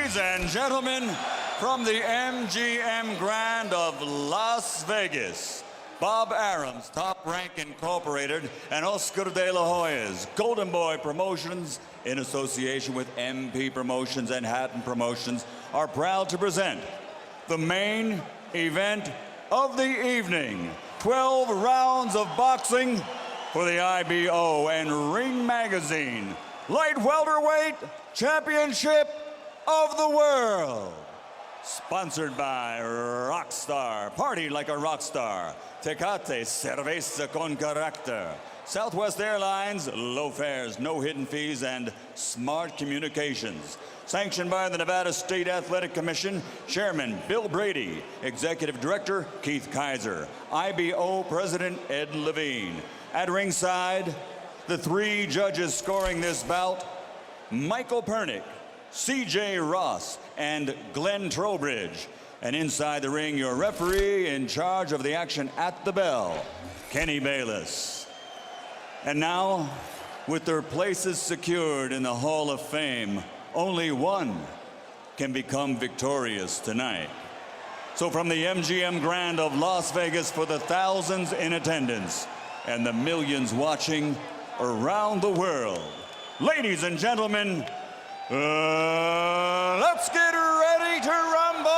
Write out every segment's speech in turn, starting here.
Ladies and gentlemen, from the MGM Grand of Las Vegas, Bob Arum's Top Rank Incorporated and Oscar de la Hoya's Golden Boy Promotions, in association with MP Promotions and Hatton Promotions, are proud to present the main event of the evening. 12 rounds of boxing for the IBO and Ring Magazine Light Welterweight Championship of the World. Sponsored by Rockstar, party like a rock star. Tecate, cerveza con carácter. Southwest Airlines, low fares, no hidden fees, and smart communications. Sanctioned by the Nevada State Athletic Commission, Chairman Bill Brady, Executive Director Keith Kaiser, IBO President Ed Levine. At ringside, the three judges scoring this bout, Michael Pernick, C.J. Ross, and Glenn Trowbridge. And inside the ring, your referee in charge of the action at the bell, Kenny Bayless. And now, with their places secured in the Hall of Fame, only one can become victorious tonight. So from the MGM Grand of Las Vegas, for the thousands in attendance and the millions watching around the world, ladies and gentlemen, let's get ready to rumble!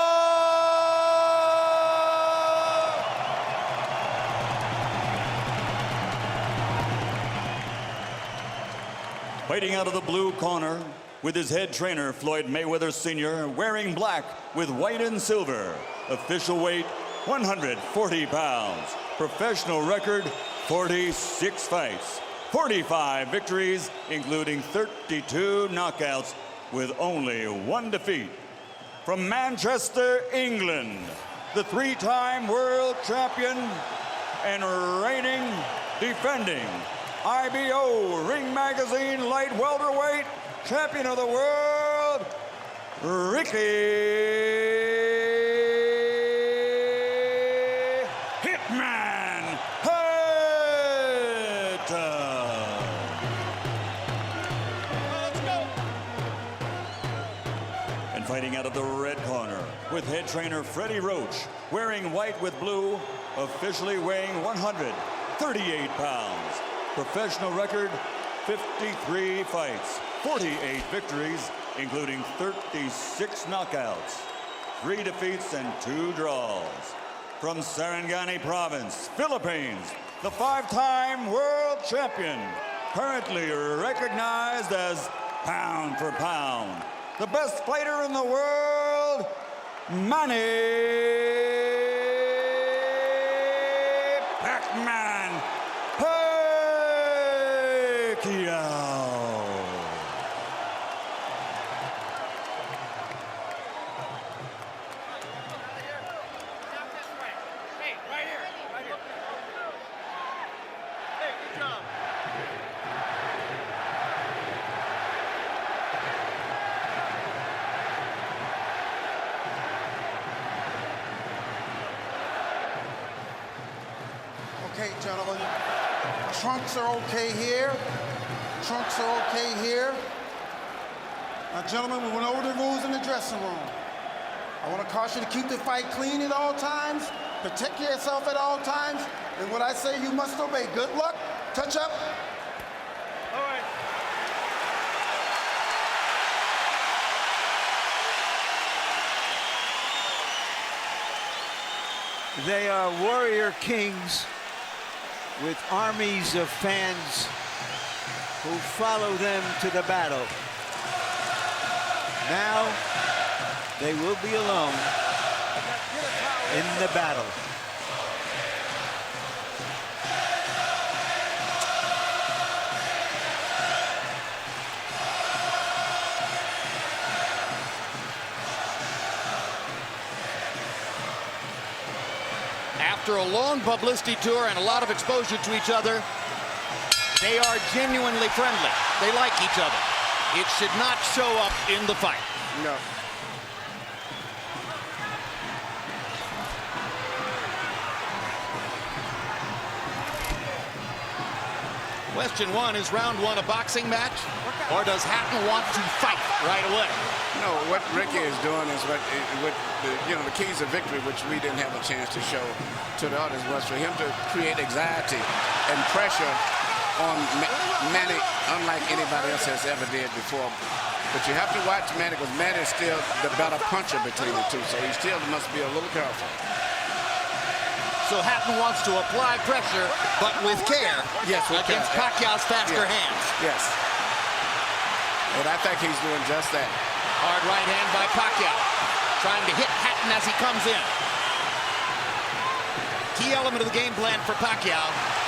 Fighting out of the blue corner with his head trainer, Floyd Mayweather Sr., wearing black with white and silver. Official weight, 140 pounds. Professional record, 46 fights. 45 victories, including 32 knockouts, with only one defeat. From Manchester, England, the three-time world champion and reigning, defending IBO Ring Magazine Light Welterweight Champion of the World, Hitman Hatton. Let's go. And fighting out of the red corner with head trainer Freddie Roach, wearing white with blue, officially weighing 138 pounds. Professional record, 53 fights, 48 victories, including 36 knockouts, 3 defeats and 2 draws. From Sarangani Province, Philippines, the 5-time world champion, currently recognized as pound for pound, the best fighter in the world, Manny Pacman Pacquaio. Okay, gentlemen, trunks are okay here. Trunks are okay here. Now, gentlemen, we went over the rules in the dressing room. I want to caution you to keep the fight clean at all times, protect yourself at all times, and what I say you must obey. Good luck. Touch up. All right. They are warrior kings with armies of fans who follow them to the battle. Now they will be alone in the battle. After a long publicity tour and a lot of exposure to each other, they are genuinely friendly. They like each other. It should not show up in the fight. No. Question one, is round one a boxing match? Or does Hatton want to fight right away? No, what Ricky is doing is what the keys of victory, which we didn't have a chance to show to the audience, was for him to create anxiety and pressure on Manny, unlike anybody else has ever did before. But you have to watch Manny, because Manny is still the better puncher between the two, so he still must be a little careful. So Hatton wants to apply pressure, but with care, yes, against Pacquiao's faster hands. Yes. And I think he's doing just that. Hard right hand by Pacquiao, trying to hit Hatton as he comes in. Key element of the game plan for Pacquiao,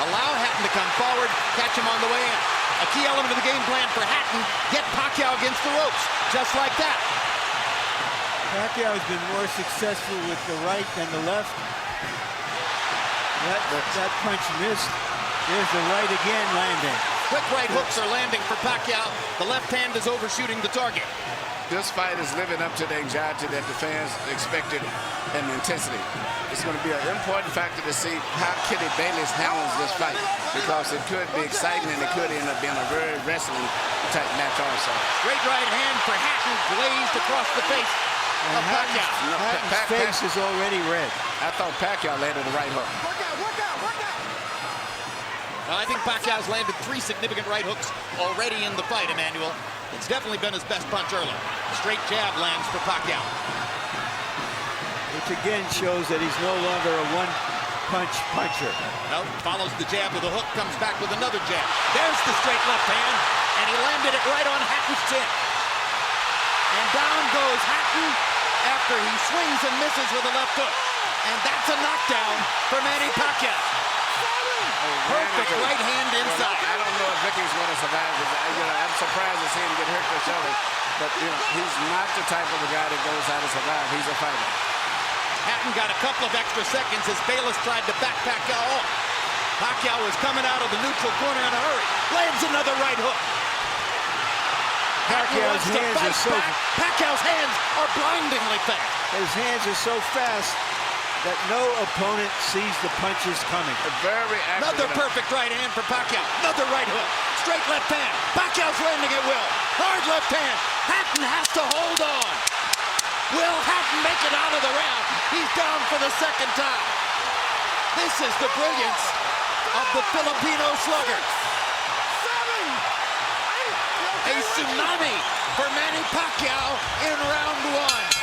allow Hatton to come forward, catch him on the way in. A key element of the game plan for Hatton, get Pacquiao against the ropes, just like that. Pacquiao has been more successful with the right than the left. That punch missed. There's the right again landing. Quick right hooks are landing for Pacquiao. The left hand is overshooting the target. This fight is living up to the anxiety that the fans expected and the intensity. It's going to be an important factor to see how Kitty Bayless handles this fight, because it could be exciting and it could end up being a very wrestling type match also. Great right hand for Hatton, glazed across the face of Pacquiao. Hatton's face is already red. I thought Pacquiao landed the right hook. I think Pacquiao's landed 3 significant right hooks already in the fight, Emmanuel. It's definitely been his best punch early. Straight jab lands for Pacquiao. Which again shows that he's no longer a one-punch puncher. No, follows the jab with a hook, comes back with another jab. There's the straight left hand, and he landed it right on Hatton's chin. And down goes Hatton after he swings and misses with a left hook. And that's a knockdown for Manny Pacquiao. Perfect right hand inside. I don't know if Ricky's going to survive. I'm surprised to see him get hurt for shoulder. But he's not the type of a guy that goes out to survive. He's a fighter. Hatton got a couple of extra seconds as Bayless tried to back Pacquiao off. Pacquiao was coming out of the neutral corner in a hurry. Lands another right hook. Pacquiao's hands are so Pacquiao's hands are blindingly fast. His hands are so fast that no opponent sees the punches coming. Very accurate. Another perfect right hand for Pacquiao. Another right hook. Straight left hand. Pacquiao's landing at will. Hard left hand. Hatton has to hold on. Will Hatton make it out of the round? He's down for the second time. This is the brilliance of the Filipino slugger. A tsunami for Manny Pacquiao in round 1.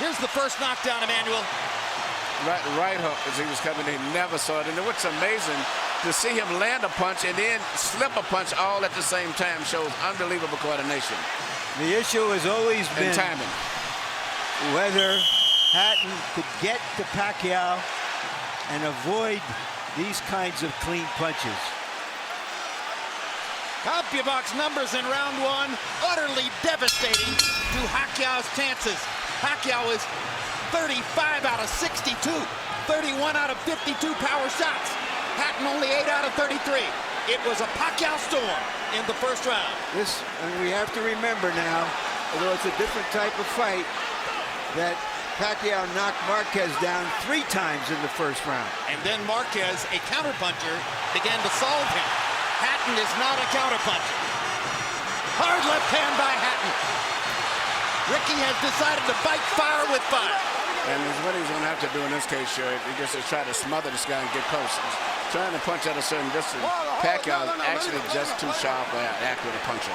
Here's the first knockdown, Emmanuel. Right hook as he was coming in. He never saw it. And what's amazing, to see him land a punch and then slip a punch all at the same time shows unbelievable coordination. The issue has always been timing. Whether Hatton could get to Pacquiao and avoid these kinds of clean punches. CompuBox numbers in round 1, utterly devastating to Pacquiao's chances. Pacquiao is 35 out of 62, 31 out of 52 power shots. Hatton only 8 out of 33. It was a Pacquiao storm in the first round. And we have to remember now, although it's a different type of fight, that Pacquiao knocked Marquez down 3 times in the first round. And then Marquez, a counterpuncher, began to solve him. Hatton is not a counterpuncher. Hard left hand by Hatton. Ricky has decided to fight fire with fire. And what he's going to have to do in this case, sure, he just to try to smother this guy and get close. He's trying to punch at a certain distance. Pacquiao is actually just too sharp or accurate a puncher.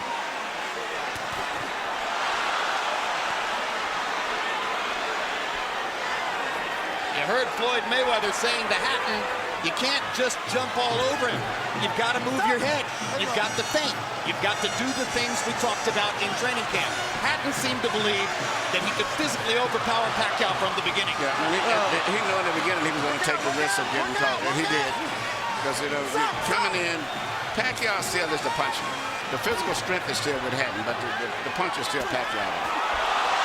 You heard Floyd Mayweather saying to Hatton, you can't just jump all over him. You've got to move your head. You've got to think. You've got to do the things we talked about in training camp. Hatton seemed to believe that he could physically overpower Pacquiao from the beginning. Yeah, he knew in the beginning he was going to take the risk of getting caught, and he did. because, you know, coming in, Pacquiao still is the puncher. The physical strength is still with Hatton, but the punch is still Pacquiao.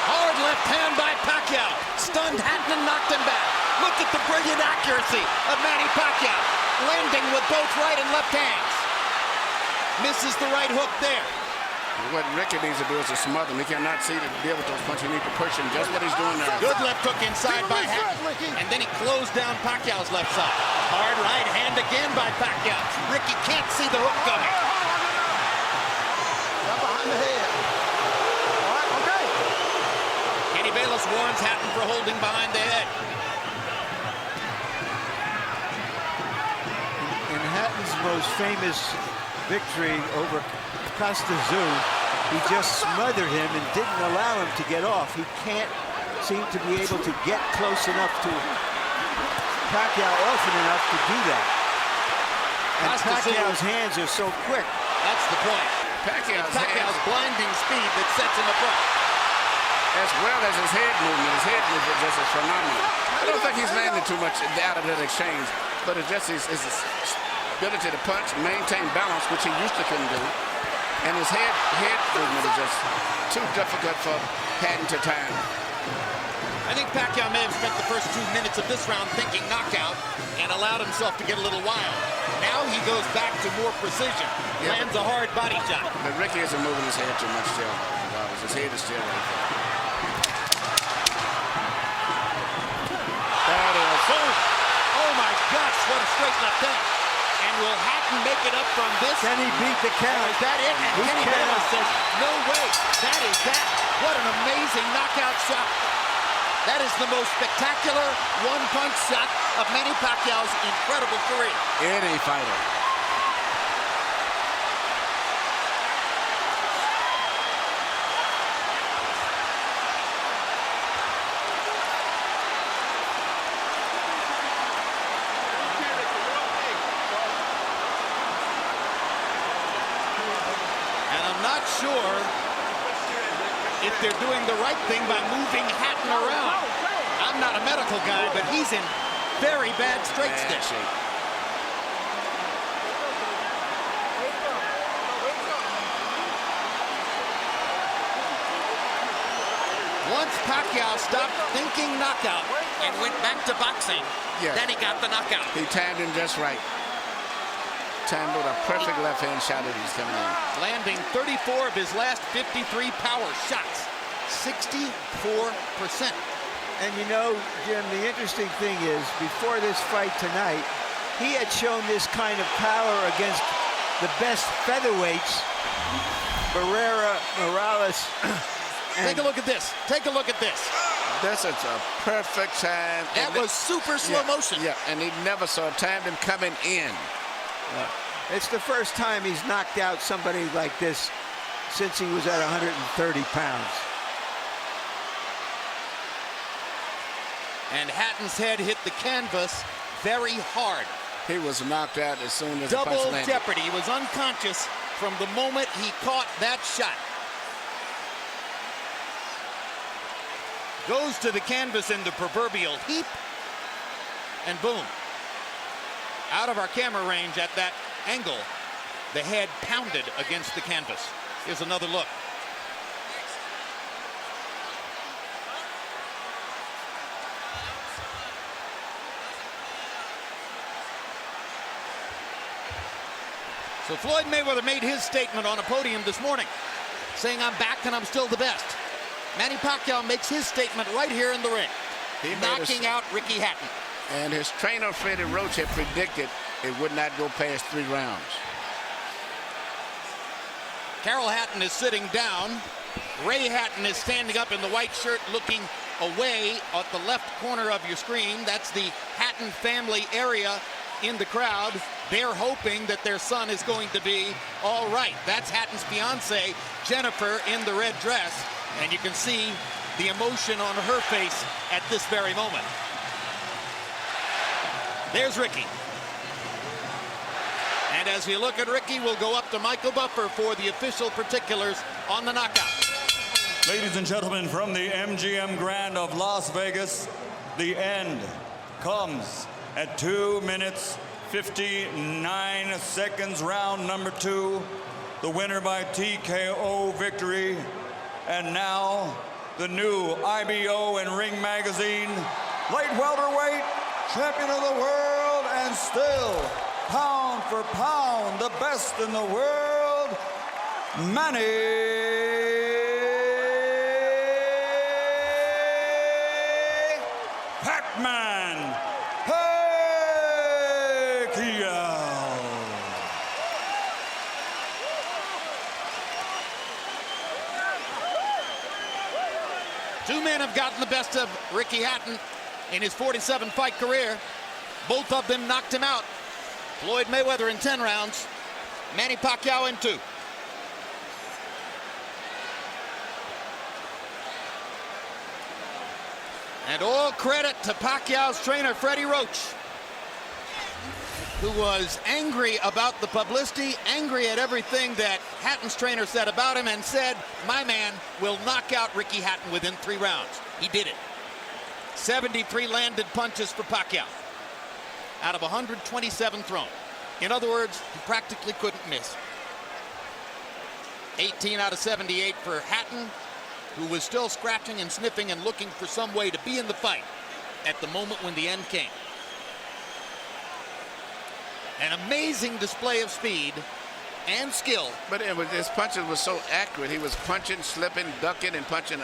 Hard left hand by Pacquiao. Stunned Hatton and knocked him back. Look at the brilliant accuracy of Manny Pacquiao. Landing with both right and left hands. Misses the right hook there. What Ricky needs to do is to smother him. He cannot see to deal with those punches. He needs to push him, just what he's doing now. Good left hook inside by Hatton. And then he closed down Pacquiao's left side. Hard right hand again by Pacquiao. Ricky can't see the hook coming. Got behind the head. All right, okay. Kenny Bayless warns Hatton for holding behind the head. In Hatton's most famous victory over Costa Zoo, he just smothered him and didn't allow him to get off. He can't seem to be able to get close enough to Pacquiao often enough to do that. And Pacquiao's hands are so quick. That's the point. Pacquiao's blinding speed that sets him apart. As well as his head movement. His head movement just is phenomenal. I don't think he's landed too much out of that exchange, but it's just his ability to punch, maintain balance, which he used to couldn't do. And his head movement is just too difficult for Hatton to time. I think Pacquiao may have spent the first 2 minutes of this round thinking knockout and allowed himself to get a little wild. Now he goes back to more precision. Lands a hard body shot. But Ricky isn't moving his head too much still. His head is still right there. That is. Oh my gosh, what a straight left hand. And will Hatton make it up from this? Can he beat the count? Is that it? And Kenny Bayless says, no way. That is that. What an amazing knockout shot. That is the most spectacular one-punch shot of Manny Pacquiao's incredible career. Any fighter. Not sure if they're doing the right thing by moving Hatton around. I'm not a medical guy, but he's in very bad straight stitch. Once Pacquiao stopped thinking knockout and went back to boxing, then he got the knockout. He timed him just right. Timed with a perfect left-hand shot that he's coming in. Landing 34 of his last 53 power shots. 64%. And you know, Jim, the interesting thing is, before this fight tonight, he had shown this kind of power against the best featherweights, Barrera, Morales. Take a look at this. Take a look at this. This is a perfect time. That was super slow motion. Yeah, and he never saw timed him coming in. It's the first time he's knocked out somebody like this since he was at 130 pounds. And Hatton's head hit the canvas very hard. He was knocked out as soon as the punch Double landed. jeopardy. He was unconscious from the moment he caught that shot. Goes to the canvas in the proverbial heap, and boom. Out of our camera range at that angle, the head pounded against the canvas. Here's another look. So Floyd Mayweather made his statement on a podium this morning, saying, I'm back and I'm still the best. Manny Pacquiao makes his statement right here in the ring, knocking out Ricky Hatton. And his trainer, Freddie Roach, had predicted it would not go past 3 rounds. Carol Hatton is sitting down. Ray Hatton is standing up in the white shirt looking away at the left corner of your screen. That's the Hatton family area in the crowd. They're hoping that their son is going to be all right. That's Hatton's fiance, Jennifer, in the red dress. And you can see the emotion on her face at this very moment. There's Ricky. And as we look at Ricky, we'll go up to Michael Buffer for the official particulars on the knockout. Ladies and gentlemen, from the MGM Grand of Las Vegas, the end comes at 2 minutes, 59 seconds, round number 2. The winner by TKO victory. And now, the new IBO and Ring Magazine light welterweight champion of the world, and still, pound for pound, the best in the world, Manny Pacman Pacquiao. Two men have gotten the best of Ricky Hatton in his 47-fight career. Both of them knocked him out. Floyd Mayweather in 10 rounds, Manny Pacquiao in 2. And all credit to Pacquiao's trainer, Freddie Roach, who was angry about the publicity, angry at everything that Hatton's trainer said about him, and said, my man will knock out Ricky Hatton within 3 rounds. He did it. 73 landed punches for Pacquiao out of 127 thrown. In other words, he practically couldn't miss. 18 out of 78 for Hatton, who was still scratching and sniffing and looking for some way to be in the fight at the moment when the end came. An amazing display of speed and skill. But his punches were so accurate. He was punching, slipping, ducking, and punching.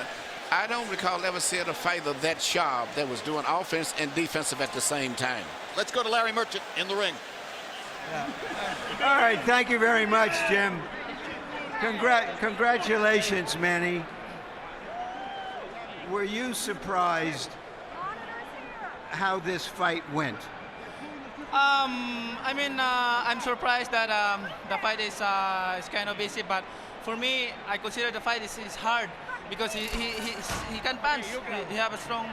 I don't recall ever seeing a fighter that sharp that was doing offense and defensive at the same time. Let's go to Larry Merchant in the ring. All right, thank you very much, Jim. Congratulations, Manny. Were you surprised how this fight went? I'm surprised that the fight is kind of easy, but for me, I consider the fight is hard because he can punch. He have a strong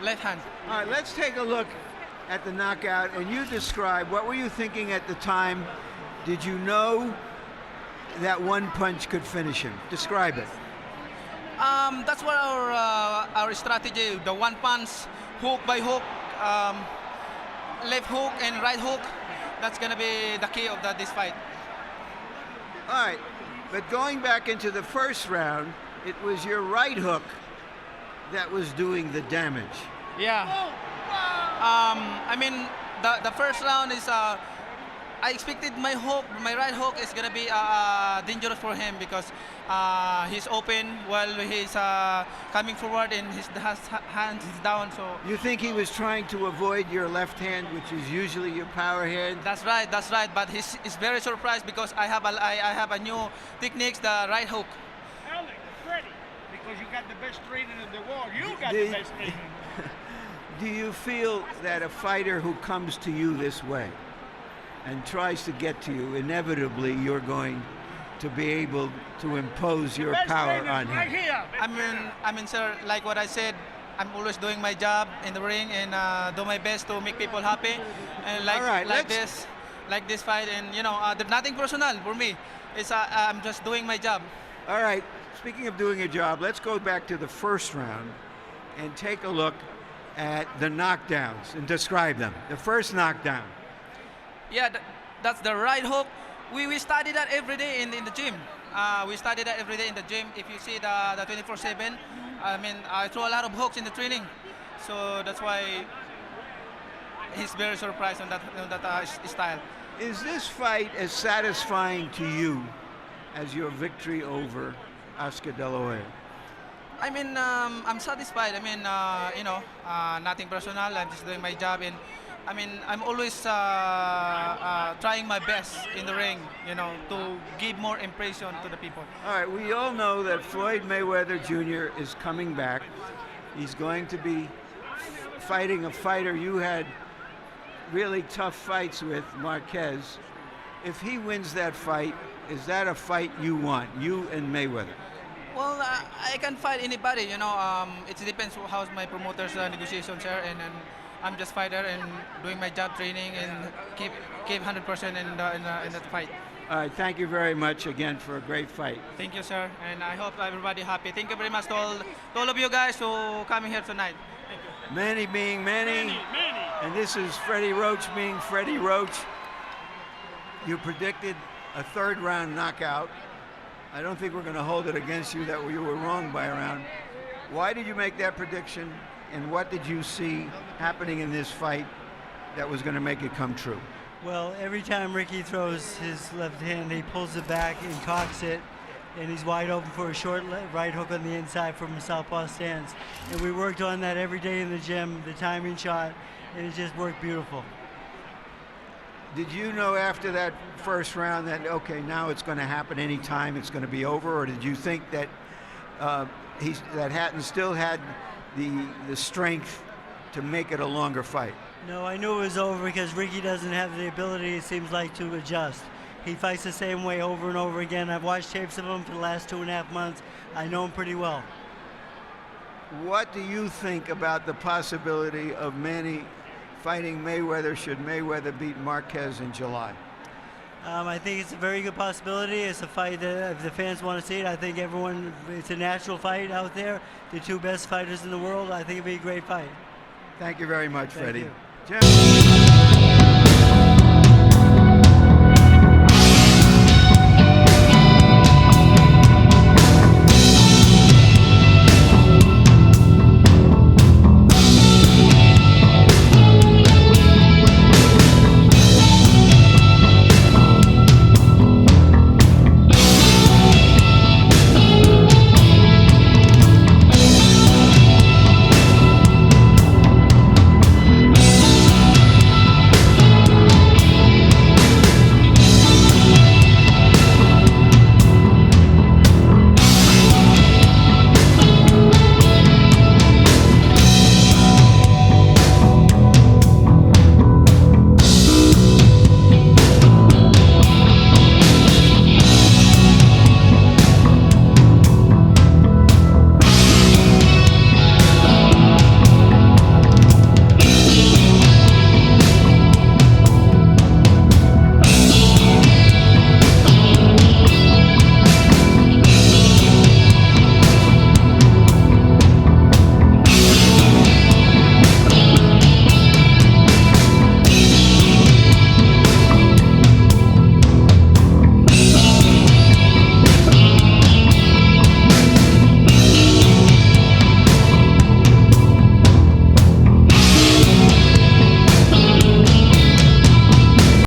left hand. All right, let's take a look at the knockout, and you describe, what were you thinking at the time? Did you know that one punch could finish him? Describe it. That's what our strategy, the one punch, hook by hook, left hook and right hook. That's gonna be the key of this fight. All right, but going back into the first round, it was your right hook that was doing the damage. Yeah. The first round is I expected my right hook is gonna be dangerous for him because he's open while he's coming forward and his hands is down. So you think he was trying to avoid your left hand, which is usually your power hand? That's right. But he's very surprised because I have a new techniques, the right hook. Alex, Freddie, because you got the best training in the world. You got the best training. Do you feel that a fighter who comes to you this way and tries to get to you, inevitably you're going to be able to impose your power on him? Right here. Sir, like what I said, I'm always doing my job in the ring and do my best to make people happy. And like this fight, and there's nothing personal for me. It's I'm just doing my job. All right. Speaking of doing a job, let's go back to the first round and take a look at the knockdowns and describe them. The first knockdown. Yeah, that's the right hook. We study that every day in the gym. We study that every day in the gym. If you see the 24/7, I throw a lot of hooks in the training, so that's why he's very surprised on that style. Is this fight as satisfying to you as your victory over Oscar De La Hoya? I'm satisfied. Nothing personal. I'm just doing my job, and I'm always trying my best in the ring, to give more impression to the people. All right, we all know that Floyd Mayweather Jr. is coming back. He's going to be fighting a fighter you had really tough fights with, Marquez. If he wins that fight, is that a fight you want, you and Mayweather? Well, I can fight anybody, it depends how's my promoter's negotiations are, and I'm just fighter and doing my job, training, and keep 100% in that fight. All right, thank you very much again for a great fight. Thank you, sir, and I hope everybody happy. Thank you very much to all of you guys for coming here tonight. Thank you. Manny being Manny. Manny. And this is Freddie Roach being Freddie Roach. You predicted a third-round knockout. I don't think we're going to hold it against you that you were wrong by a round. Why did you make that prediction, and what did you see happening in this fight that was going to make it come true? Well, every time Ricky throws his left hand, he pulls it back and cocks it, and he's wide open for a short right hook on the inside from a southpaw stance. And we worked on that every day in the gym, the timing shot, and it just worked beautiful. Did you know after that first round that, okay, now it's going to happen anytime, it's going to be over, or did you think that that Hatton still had the strength to make it a longer fight? No, I knew it was over because Ricky doesn't have the ability, it seems like, to adjust. He fights the same way over and over again. I've watched tapes of him for the last 2.5 months. I know him pretty well. What do you think about the possibility of Manny fighting Mayweather should Mayweather beat Marquez in July? I think it's a very good possibility. It's a fight that if the fans want to see it, I think it's a natural fight out there. The two best fighters in the world. I think it'd be a great fight. Thank you very much, Thank Freddie. you. Jim.